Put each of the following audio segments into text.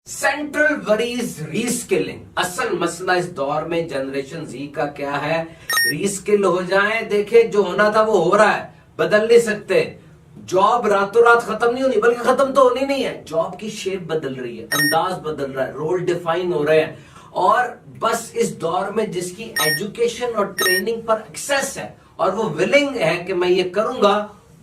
Central worries reskilling. असल मसला इस दौर में जनरेशन जी का क्या है, रीस्किल हो जाए। देखे जो होना था वो हो रहा है, बदल नहीं सकते। जॉब रातों रात खत्म नहीं होनी, बल्कि खत्म तो होनी नहीं है। जॉब की शेप बदल रही है, अंदाज बदल रहा है, रोल डिफाइन हो रहे हैं। और बस इस दौर में जिसकी एजुकेशन और ट्रेनिंग पर एक्सेस है और वो विलिंग है कि मैं ये करूंगा,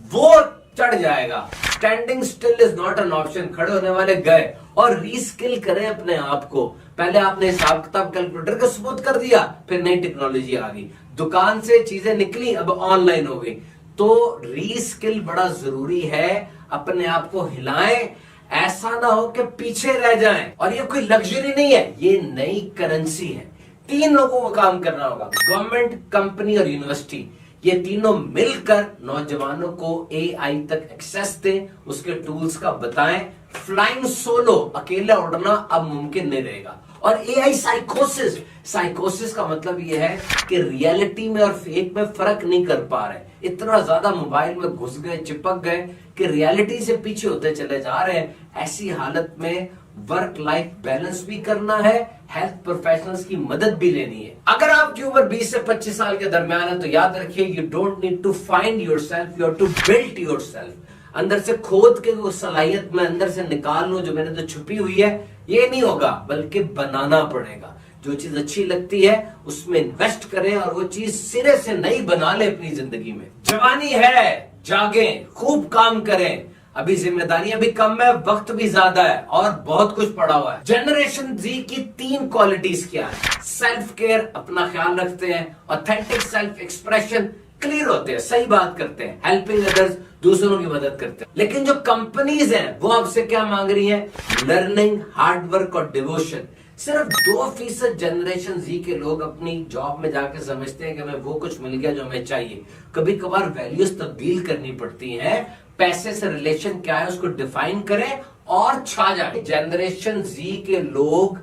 वो चढ़ जाएगा। Standing still is not an option. खड़े होने वाले गए और रीस्किल करें अपने आप को। पहले आपने हिसाब किताब कैलकुलेटर का सबूत कर दिया, फिर नई टेक्नोलॉजी आ गई, दुकान से चीजें निकली, अब ऑनलाइन हो गई। तो रीस्किल बड़ा जरूरी है। अपने आप को हिलाएं, ऐसा ना हो कि पीछे रह जाएं। और ये कोई लग्जरी नहीं है, ये नई करेंसी है। 3 लोगों को काम करना होगा, गवर्नमेंट, कंपनी और यूनिवर्सिटी। ये तीनों मिलकर नौजवानों को एआई तक एक्सेस दें, उसके टूल्स का बताएं। फ्लाइंग सोलो, अकेला उड़ना अब मुमकिन नहीं रहेगा। और एआई साइकोसिस का मतलब यह है कि रियलिटी में और फेक में फर्क नहीं कर पा रहे। इतना ज्यादा मोबाइल में घुस गए, चिपक गए कि रियलिटी से पीछे होते चले जा रहे हैं। ऐसी हालत में वर्क लाइफ बैलेंस भी करना है, हेल्थ प्रोफेशनल्स की मदद भी लेनी है। अगर आपकी उम्र 20 से 25 साल के दरमियान है तो याद रखिए, you don't need to find yourself, you have to build yourself. अंदर से खोद के वो सलाहियत में अंदर से निकाल लो जो मेरे अंदर छुपी हुई है। ये नहीं होगा, बल्कि बनाना पड़ेगा। जो चीज अच्छी लगती है उसमें इन्वेस्ट करें और वो चीज सिरे से नई बना ले अपनी जिंदगी में। जवानी है, जागें, खूब काम करें। अभी जिम्मेदारियां भी कम है, वक्त भी ज्यादा है और बहुत कुछ पड़ा हुआ है। जनरेशन जी की 3 क्वालिटीज क्या है? सेल्फ केयर, अपना ख्याल रखते हैं। ऑथेंटिक सेल्फ एक्सप्रेशन, क्लियर होते हैं, सही बात करते हैं। हेल्पिंग अदर्स, दूसरों की मदद करते हैं। लेकिन जो कंपनीज हैं वो आपसे क्या मांग रही हैं? लर्निंग, हार्डवर्क और डिवोशन। सिर्फ 2% जनरेशन जी के लोग अपनी जॉब में जाके समझते हैं कि हमें वो कुछ मिल गया जो हमें चाहिए। कभी कभार वैल्यूज तब्दील करनी पड़ती हैं। पैसे से रिलेशन क्या है उसको डिफाइन करें और छा जाए। जनरेशन जी के लोग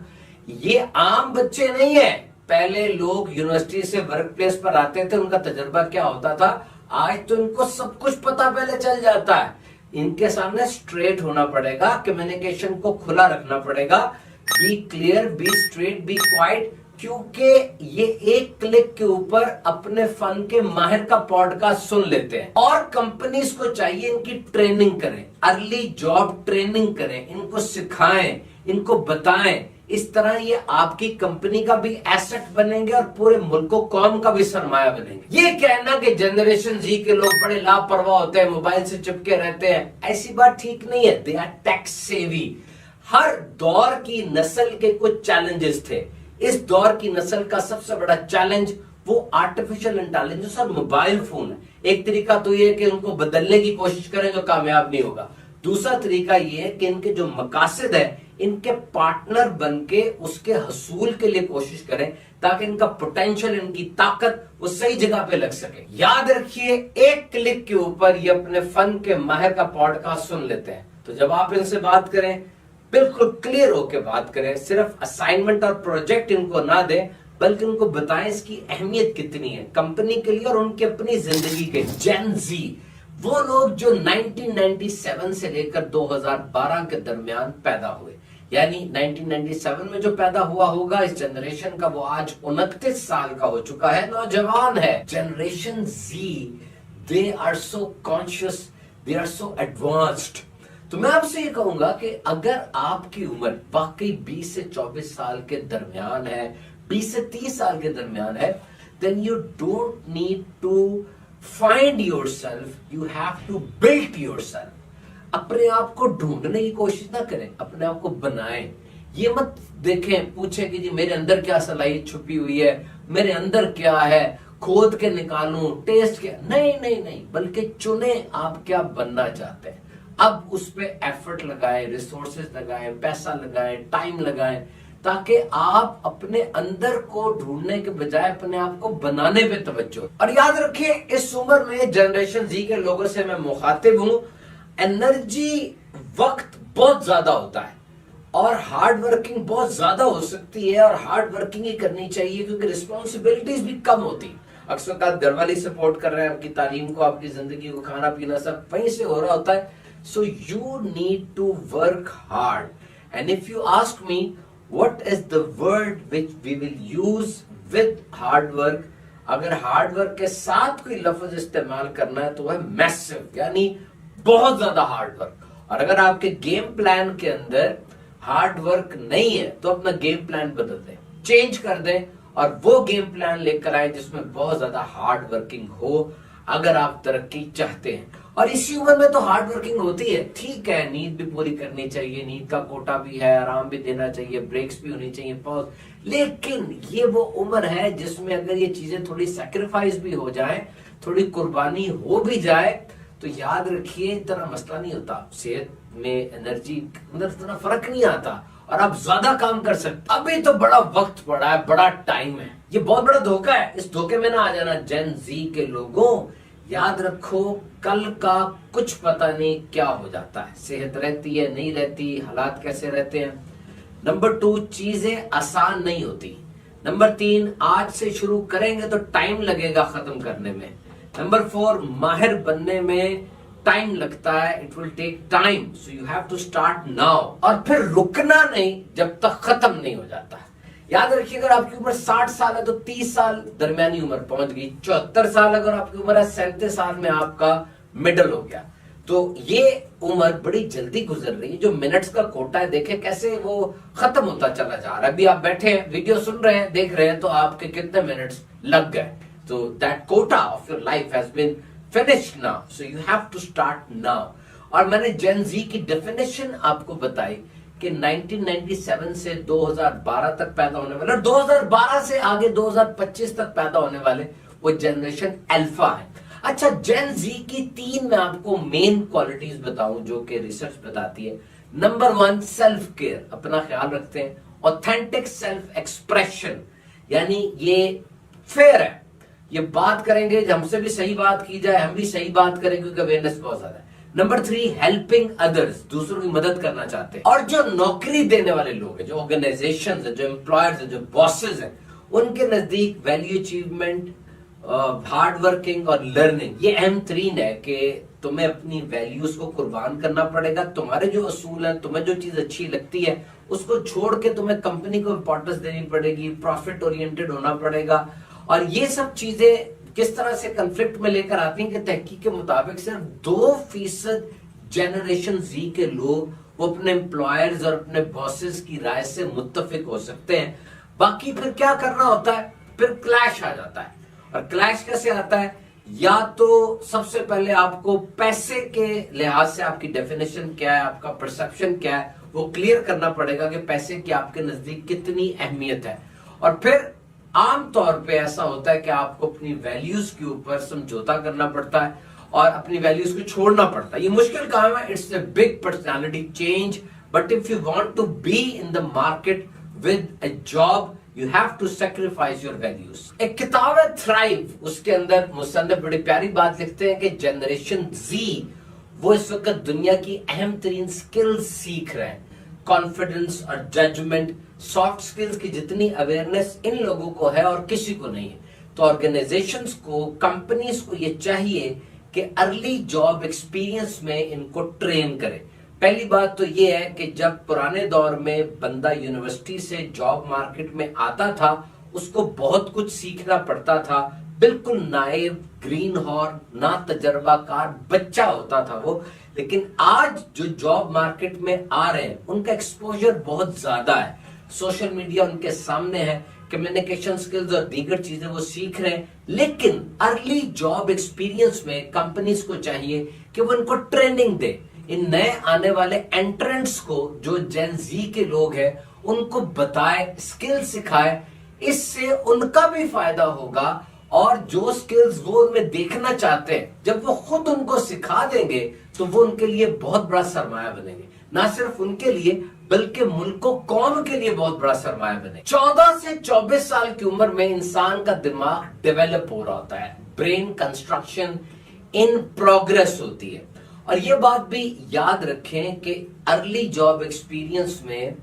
ये आम बच्चे नहीं है। पहले लोग यूनिवर्सिटी से वर्क प्लेस पर आते थे, उनका तजर्बा क्या होता था। आज तो इनको सब कुछ पता पहले चल जाता है। इनके सामने स्ट्रेट होना पड़ेगा, कम्युनिकेशन को खुला रखना पड़ेगा। Be clear, be straight, be quiet. क्योंकि ये एक क्लिक के ऊपर अपने फन के माहिर का पॉडकास्ट सुन लेते हैं। और कंपनीज को चाहिए इनकी ट्रेनिंग करें, अर्ली जॉब ट्रेनिंग करें, इनको सिखाएं, इनको बताएं। इस तरह ये आपकी कंपनी का भी एसेट बनेंगे और पूरे मुल्क कौम का भी सरमाया बनेंगे। ये कहना कि जनरेशन जी के लोग बड़े लापरवाह होते हैं, मोबाइल से चिपके रहते हैं, ऐसी बात ठीक नहीं है। They are tech savvy. हर दौर की नस्ल के कुछ चैलेंजेस थे। इस दौर की नस्ल का सबसे बड़ा चैलेंज वो आर्टिफिशियल इंटेलिजेंस और मोबाइल फोन है। एक तरीका तो ये कि उनको बदलने की कोशिश करें जो कामयाब नहीं होगा। दूसरा तरीका ये है कि इनके जो मकासद है, इनके पार्टनर बनके उसके हसूल के लिए कोशिश करें, ताकि इनका पोटेंशियल, इनकी ताकत वो सही जगह पे लग सके। याद रखिए, एक क्लिक के ऊपर ये अपने फन के माहिर का पॉडकास्ट सुन लेते हैं। तो जब आप इनसे बात करें, बिल्कुल क्लियर होकर बात करें। सिर्फ असाइनमेंट और प्रोजेक्ट इनको ना दें, बल्कि उनको बताएं इसकी अहमियत कितनी है कंपनी के लिए और उनकी अपनी जिंदगी के। जेन जी, वो लोग जो 1997 से लेकर 2012 के दरमियान पैदा हुए, यानी 1997 में जो पैदा हुआ होगा इस जनरेशन का, वो आज 29 साल का हो चुका है, नौजवान है। Generation Z, they are so conscious, they are so advanced. तो मैं आपसे ये कहूंगा कि अगर आपकी उम्र वाकई 20 से 24 साल के दरमियान है, 20 से 30 साल के दरमियान है, then you don't need to find yourself, you have to build yourself. अपने आप को ढूंढने की कोशिश ना करें, अपने आप को बनाएं। ये मत देखें, पूछें कि जी मेरे अंदर क्या सलाहियत छुपी हुई है, मेरे अंदर क्या है, खोद के निकालूं, टेस्ट क्या। नहीं, बल्कि चुने आप क्या बनना चाहते हैं। अब उस पे एफर्ट लगाएं, रिसोर्सेज लगाएं, पैसा लगाएं, टाइम लगाएं, ताकि आप अपने अंदर को ढूंढने के बजाय अपने आप को बनाने पे तवज्जो। और याद रखिए, इस उम्र में जनरेशन जी के लोगों से मैं मुखातिब हूं। एनर्जी, वक्त बहुत ज्यादा होता है और हार्ड वर्किंग बहुत ज्यादा हो सकती है, और हार्ड वर्किंग ही करनी चाहिए क्योंकि रिस्पॉन्सिबिलिटीज भी कम होती। अक्सर का घर वाले सपोर्ट कर रहे हैं, आपकी तालीम को, आपकी जिंदगी को, खाना पीना सब वहीं से हो रहा होता है। So you need to work hard And if you ask me, what is the word which we will use with hard work, अगर हार्ड वर्क के साथ कोई लफ्ज इस्तेमाल करना है तो वह मैसिव, यानी बहुत ज्यादा हार्ड वर्क। और अगर आपके गेम प्लान के अंदर हार्ड वर्क नहीं है तो अपना गेम प्लान बदल दें, चेंज कर दें और वो गेम प्लान लेकर आए जिसमें बहुत ज्यादा हार्ड वर्किंग हो, अगर आप तरक्की चाहते हैं। और इसी उम्र में तो हार्ड वर्किंग होती है, ठीक है, नींद भी पूरी करनी चाहिए, नींद का कोटा भी है, आराम भी देना चाहिए, ब्रेक्स भी होनी चाहिए, पॉज, लेकिन ये वो उम्र है जिसमें अगर ये चीजें थोड़ी सैक्रिफाइस भी हो जाए, थोड़ी कुर्बानी हो भी जाए, तो याद रखिए इतना मसला नहीं होता, सेहत में, एनर्जी अंदर इतना फर्क नहीं आता और आप ज्यादा काम कर सकते। अभी तो बड़ा वक्त पड़ा है, बड़ा टाइम है, ये बहुत बड़ा धोखा है, इस धोखे में ना आ जाना। जेन जी के लोगों, याद रखो कल का कुछ पता नहीं क्या हो जाता है, सेहत रहती है, नहीं रहती, हालात कैसे रहते हैं। नंबर 2, चीजें आसान नहीं होती। नंबर 3, आज से शुरू करेंगे तो टाइम लगेगा खत्म करने में। नंबर 4, माहिर बनने में टाइम लगता है, it will take time, so you have to start now. और फिर रुकना नहीं जब तक खत्म नहीं हो जाता। याद रखिए अगर आपकी उम्र 60 साल है तो 30 साल दरमियानी उम्र पहुंच गई, 74 साल अगर आपकी उम्र है, 37 साल में आपका मिडल हो गया। तो ये उम्र बड़ी जल्दी गुजर रही है, जो मिनट्स का कोटा है देखे कैसे वो खत्म होता चला जा रहा है। अभी आप बैठे हैं, वीडियो सुन रहे हैं, देख रहे हैं, तो आपके कितने मिनट्स लग गए। तो that quota of your life has been finished now, so you have to start now। और मैंने जेन जी की डेफिनेशन आपको बताई कि 1997 से 2012 तक पैदा होने वाले, 2012 से आगे 2025 तक पैदा होने वाले वो जनरेशन अल्फा है। अच्छा, जेन जी की 3 मैं आपको मेन क्वालिटीज बताऊं जो कि रिसर्च बताती है। नंबर 1, सेल्फ केयर, अपना ख्याल रखते हैं। ऑथेंटिक सेल्फ एक्सप्रेशन, यानी ये फेयर है, ये बात करेंगे, हमसे भी सही बात की जाए, हम भी सही बात करें, क्योंकि अवेयरनेस बहुत ज्यादा है। नंबर 3, हेल्पिंग अदर्स, दूसरों की मदद करना चाहते हैं। और जो नौकरी देने वाले लोग हैं, जो ऑर्गेनाइजेशन है, जो एम्प्लॉयर्स है, जो बॉसेस हैं, उनके नजदीक वैल्यू अचीवमेंट, हार्ड वर्किंग और लर्निंग, ये अहम 3 है कि तुम्हें अपनी वैल्यूज को कुर्बान करना पड़ेगा। तुम्हारे जो असूल है, तुम्हें जो चीज अच्छी लगती है उसको छोड़ के तुम्हें कंपनी को इंपॉर्टेंस देनी पड़ेगी, प्रॉफिट ओरिएंटेड होना पड़ेगा। और ये सब चीजें किस तरह से कंफ्लिक्ट में लेकर आती हैं कि तहकीक के मुताबिक सिर्फ 2% जनरेशन जी के लोग वो अपने एम्प्लॉयर्स और अपने बॉसेस की राय से मुत्तफिक हो सकते हैं। बाकी फिर क्या करना होता है, फिर क्लैश आ जाता है। और क्लैश कैसे आता है, या तो सबसे पहले आपको पैसे के लिहाज से आपकी डेफिनेशन क्या है, आपका परसेप्शन क्या है, वो क्लियर करना पड़ेगा कि पैसे की आपके नजदीक कितनी अहमियत है। और फिर आम तौर पे ऐसा होता है कि आपको अपनी वैल्यूज के ऊपर समझौता करना पड़ता है और अपनी वैल्यूज को छोड़ना पड़ता है। ये मुश्किल काम है, it's a big personality change, but if you want to be in the market with a job, you have to sacrifice your values. एक किताब है थ्राइव, उसके अंदर मुसन्निफ बड़ी प्यारी बात लिखते हैं कि जनरेशन जी वो इस वक्त दुनिया की अहम तरीन स्किल्स सीख रहे हैं। कॉन्फिडेंस और जजमेंट, सॉफ्ट स्किल्स की जितनी अवेयरनेस इन लोगों को है और किसी को नहीं है। तो ऑर्गेनाइजेशंस को, कंपनीज को ये चाहिए कि अर्ली जॉब एक्सपीरियंस में इनको ट्रेन करें। पहली बात तो ये है कि जब पुराने दौर में बंदा यूनिवर्सिटी से जॉब मार्केट में आता था, उसको बहुत कुछ सीखना पड़ता था, बिल्कुल नाइव, ग्रीन हॉर्न, ना तजर्बाकार बच्चा होता था वो। लेकिन आज जो जॉब मार्केट में आ रहे हैं उनका एक्सपोजर बहुत ज्यादा है, सोशल मीडिया उनके सामने है, कम्युनिकेशन स्किल्स और दीगर चीजें वो सीख रहे हैं। लेकिन अर्ली जॉब एक्सपीरियंस में कंपनीज को चाहिए कि वो इनको ट्रेनिंग दे। इन नए आने वाले एंट्रेंट्स को, जो जेन जी के लोग हैं, उनको बताए, स्किल सिखाए, इससे उनका भी फायदा होगा। और जो स्किल्स वो उनमें देखना चाहते हैं, जब वो खुद उनको सिखा देंगे तो वो उनके लिए बहुत बड़ा सरमाया बनेंगे। ना सिर्फ उनके लिए बल्कि मुल्क कौम के लिए बहुत बड़ा सरमाया बने। 14 से 24 साल की उम्र में इंसान का दिमाग डेवलप हो रहा होता है, ब्रेन कंस्ट्रक्शन इन प्रोग्रेस होती है। और ये बात भी याद रखें कि अर्ली जॉब एक्सपीरियंस में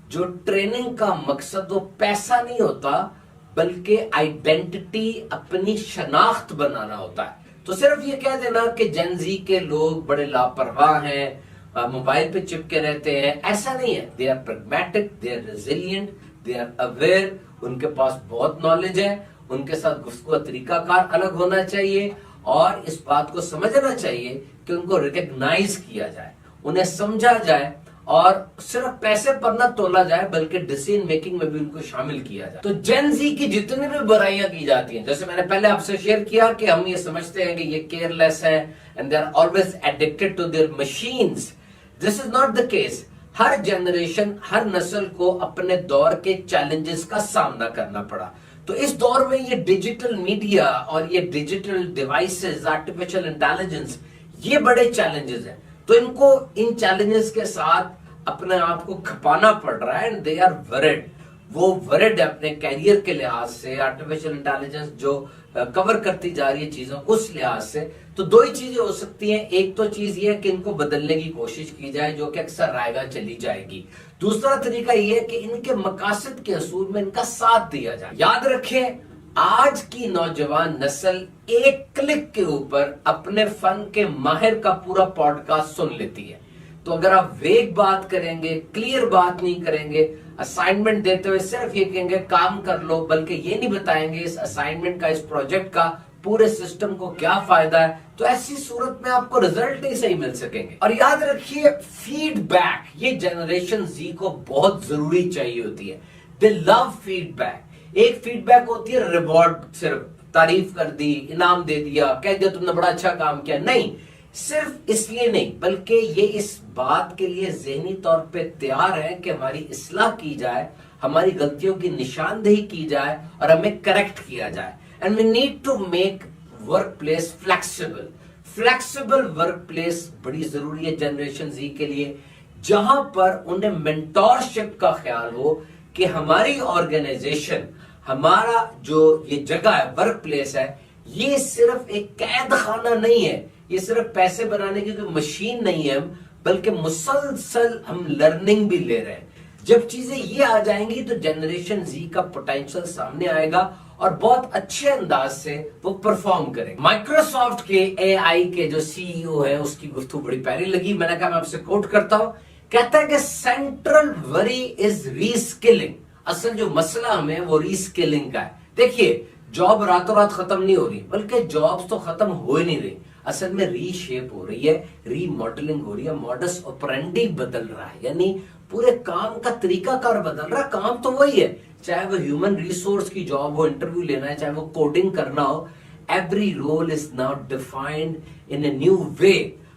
जो ट्रेनिंग का मकसद वो पैसा नहीं होता, बल्कि आइडेंटिटी, अपनी शनाख्त बनाना होता है। तो सिर्फ ये कह देना कि जेन जी के लोग बड़े लापरवाह हैं, मोबाइल पे चिपके रहते हैं, ऐसा नहीं है। They are pragmatic, they are resilient, they are aware, उनके पास बहुत नॉलेज है, उनके साथ गुफ्तगू का तरीकाकार अलग होना चाहिए और इस बात को समझना चाहिए कि उनको रिकॉग्नाइज किया जाए, उन्हें समझा जाए और सिर्फ पैसे पर न तोला जाए बल्कि डिसीजन मेकिंग में भी उनको शामिल किया जाए। तो जेन जी की जितनी भी बुराइयां की जाती हैं, जैसे मैंने पहले आपसे शेयर किया कि हम ये समझते हैं कि ये केयरलेस है and they are always addicted to their machines, this is not the case. हर जनरेशन, हर नस्ल को अपने दौर के चैलेंजेस का सामना करना पड़ा। तो इस दौर में ये डिजिटल मीडिया और ये डिजिटल डिवाइसेस, आर्टिफिशियल इंटेलिजेंस, ये बड़े चैलेंजेस हैं। तो इनको इन चैलेंजेस के साथ अपने आप को खपाना पड़ रहा है एंड दे आर वरिड। वो वरिड है अपने कैरियर के लिहाज से, आर्टिफिशियल इंटेलिजेंस जो कवर करती जा रही है चीजों उस लिहाज से। तो दो ही चीजें हो सकती हैं, एक तो चीज ये है कि इनको बदलने की कोशिश की जाए जो कि अक्सर रायगा चली जाएगी। दूसरा तरीका ये है कि इनके मकासद के असूल में इनका साथ दिया जाए। याद रखें, आज की नौजवान नस्ल एक क्लिक के ऊपर अपने फन के माहिर का पूरा पॉडकास्ट सुन लेती है। तो अगर आप वेग बात करेंगे, क्लियर बात नहीं करेंगे, असाइनमेंट देते हुए सिर्फ ये कहेंगे काम कर लो, बल्कि ये नहीं बताएंगे इस असाइनमेंट का, इस प्रोजेक्ट का पूरे सिस्टम को क्या फायदा है, तो ऐसी सूरत में आपको रिजल्ट नहीं सही मिल सकेंगे। और याद रखिए, फीडबैक ये जनरेशन जी को बहुत जरूरी चाहिए होती है। दे लव फीडबैक। एक फीडबैक होती है रिवॉर्ड, सिर्फ तारीफ कर दी, इनाम दे दिया, कह दिया तुमने बड़ा अच्छा काम किया, नहीं, सिर्फ इसलिए नहीं बल्कि ये इस बात के लिए ज़हनी तौर पे तैयार है कि हमारी इस्लाह की जाए, हमारी गलतियों की निशानदेही की जाए और हमें करेक्ट किया जाए। And we need to make workplace flexible. Flexible workplace बड़ी जरूरी है जनरेशन जी के लिए, जहां पर उन्हें मेंटोरशिप का ख्याल हो कि हमारी ऑर्गेनाइजेशन, हमारा जो ये जगह है, वर्क प्लेस है, ये सिर्फ एक कैद खाना नहीं है, ये सिर्फ पैसे बनाने की कोई मशीन नहीं है, बल्कि मुसलसल हम लर्निंग भी ले रहे हैं। जब चीजें ये आ जाएंगी तो जनरेशन जी का पोटेंशियल सामने आएगा और बहुत अच्छे अंदाज से वो परफॉर्म करेंगे। माइक्रोसॉफ्ट के एआई के जो सीईओ है उसकी गुफ्तगू बड़ी प्यारी लगी। मैंने कहा मैं आपसे कोट करता हूं, कहता है कि सेंट्रल वरी इज रीस्किलिंग। असल जो मसला हमें वो रीस्किलिंग का है। देखिए, जॉब रातों रात खत्म नहीं हो रही, बल्कि जॉब्स तो खत्म हो ही नहीं रही, असल में रीशेप हो रही है, रीमॉडलिंग हो रही है, मॉडस ऑपरेंडी बदल रहा है, यानी पूरे काम का तरीकाकार बदल रहा है। काम तो वही है, चाहे वो ह्यूमन रिसोर्स की जॉब हो, इंटरव्यू लेना है, चाहे वो कोडिंग करना हो, every role is now defined in a new way.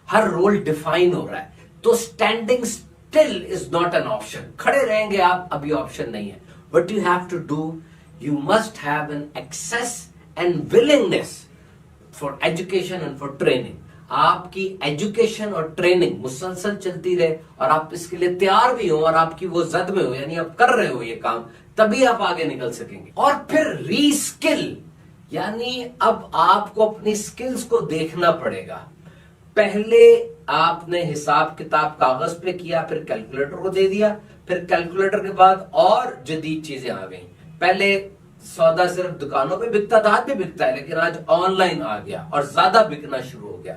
हर रोल डिफाइन हो रहा है। तो standing still is not an option. खड़े रहेंगे आप, अभी ऑप्शन नहीं है। What you have to do, you must have an access and willingness for education and for training। आपकी एजुकेशन और ट्रेनिंग मुसलसल चलती रहे और आप इसके लिए तैयार भी हो और आपकी वो जद में हो, यानी आप कर रहे हो ये काम, तभी आप आगे निकल सकेंगे। और फिर रीस्किल, यानी अब आपको अपनी स्किल्स को देखना पड़ेगा। पहले आपने हिसाब किताब कागज पे किया, फिर कैलकुलेटर को दे दिया, फिर कैलकुलेटर के बाद और जदीद चीजें आ गई। पहले सौदा सिर्फ दुकानों पे बिकता था, आज भी बिकता है, लेकिन आज ऑनलाइन आ गया और ज्यादा बिकना शुरू हो गया।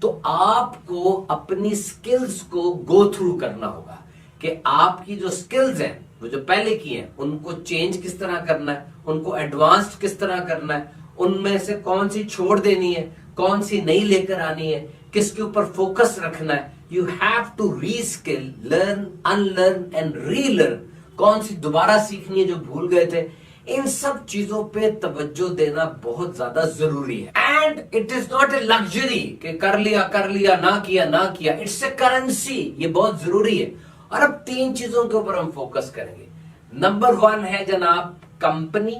तो आपको अपनी स्किल्स को गो थ्रू करना होगा कि आपकी जो स्किल्स हैं, वो जो पहले की हैं, उनको चेंज किस तरह करना है, उनको एडवांस्ड किस तरह करना है, उनमें से कौन सी छोड़ देनी है, कौन सी नई लेकर आनी है, किसके ऊपर फोकस रखना है। You have to reskill, learn, unlearn and relearn. कौन सी दोबारा सीखनी है जो भूल गए थे, इन सब चीजों पे तवज्जो देना बहुत ज्यादा जरूरी है। And it is not a luxury कि कर लिया ना किया, इट्स ए करेंसी। ये बहुत जरूरी है। और अब तीन चीजों के ऊपर हम फोकस करेंगे। नंबर 1 है जनाब कंपनी,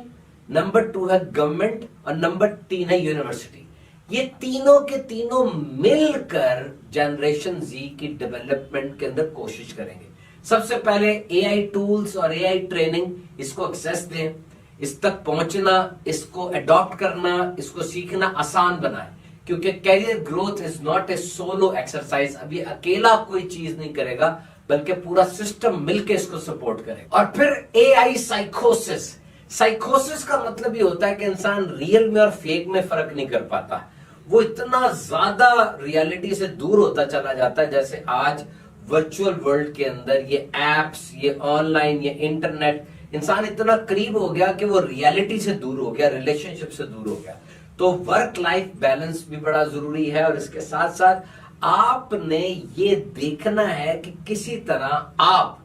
नंबर 2 है गवर्नमेंट और नंबर 3 है यूनिवर्सिटी। ये तीनों के तीनों मिलकर जनरेशन जी की डेवलपमेंट के अंदर कोशिश करेंगे। सबसे पहले एआई टूल्स और एआई ट्रेनिंग, इसको एक्सेस दें, इस तक पहुंचना, इसको अडॉप्ट करना, इसको सीखना आसान बनाए, क्योंकि career growth is not a solo exercise. अभी अकेला कोई चीज नहीं करेगा, बल्कि पूरा सिस्टम मिलकर इसको सपोर्ट करेगा। और फिर एआई साइकोसिस। साइकोसिस का मतलब ये होता है कि इंसान रियल में और फेक में फर्क नहीं कर पाता। वो इतना ज्यादा रियलिटी से दूर होता चला जाता है। जैसे आज वर्चुअल वर्ल्ड के अंदर ये एप्स, ये ऑनलाइन, ये इंटरनेट, इंसान इतना करीब हो गया कि वो रियलिटी से दूर हो गया, रिलेशनशिप से दूर हो गया। तो वर्क लाइफ बैलेंस भी बड़ा जरूरी है, और इसके साथ साथ आपने ये देखना है कि किसी तरह आप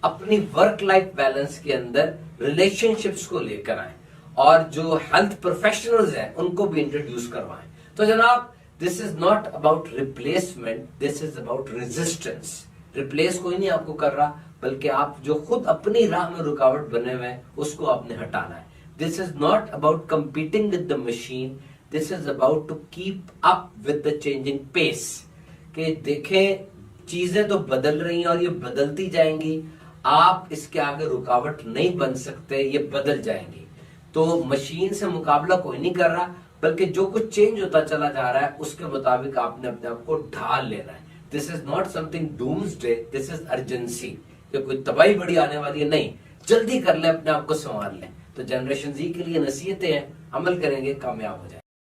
अपनी वर्क लाइफ बैलेंस के अंदर रिलेशनशिप्स को लेकर आए, और जो हेल्थ प्रोफेशनल्स हैं उनको भी इंट्रोड्यूस करवाएं। तो जनाब, this is not about replacement, this is about resistance. Replace कोई नहीं आपको कर रहा, बल्कि आप जो खुद अपनी राह में रुकावट बने हुए हैं उसको आपने हटाना है। This is not about competing with the machine, this is about to keep up with the changing pace. कि देखें, चीजें तो बदल रही हैं और ये बदलती जाएंगी, आप इसके आगे रुकावट नहीं बन सकते, ये बदल जाएंगी। तो मशीन से मुकाबला कोई नहीं कर रहा, बल्कि जो कुछ चेंज होता चला जा रहा है उसके मुताबिक आपने अपने आप को ढाल लेना है। This is not something doomsday, this is urgency. कि कोई तबाही बड़ी आने वाली है, नहीं, जल्दी कर ले, अपने आप को संभाल ले। तो जनरेशन जी के लिए नसीहतें हैं, अमल करेंगे, कामयाब हो जाए।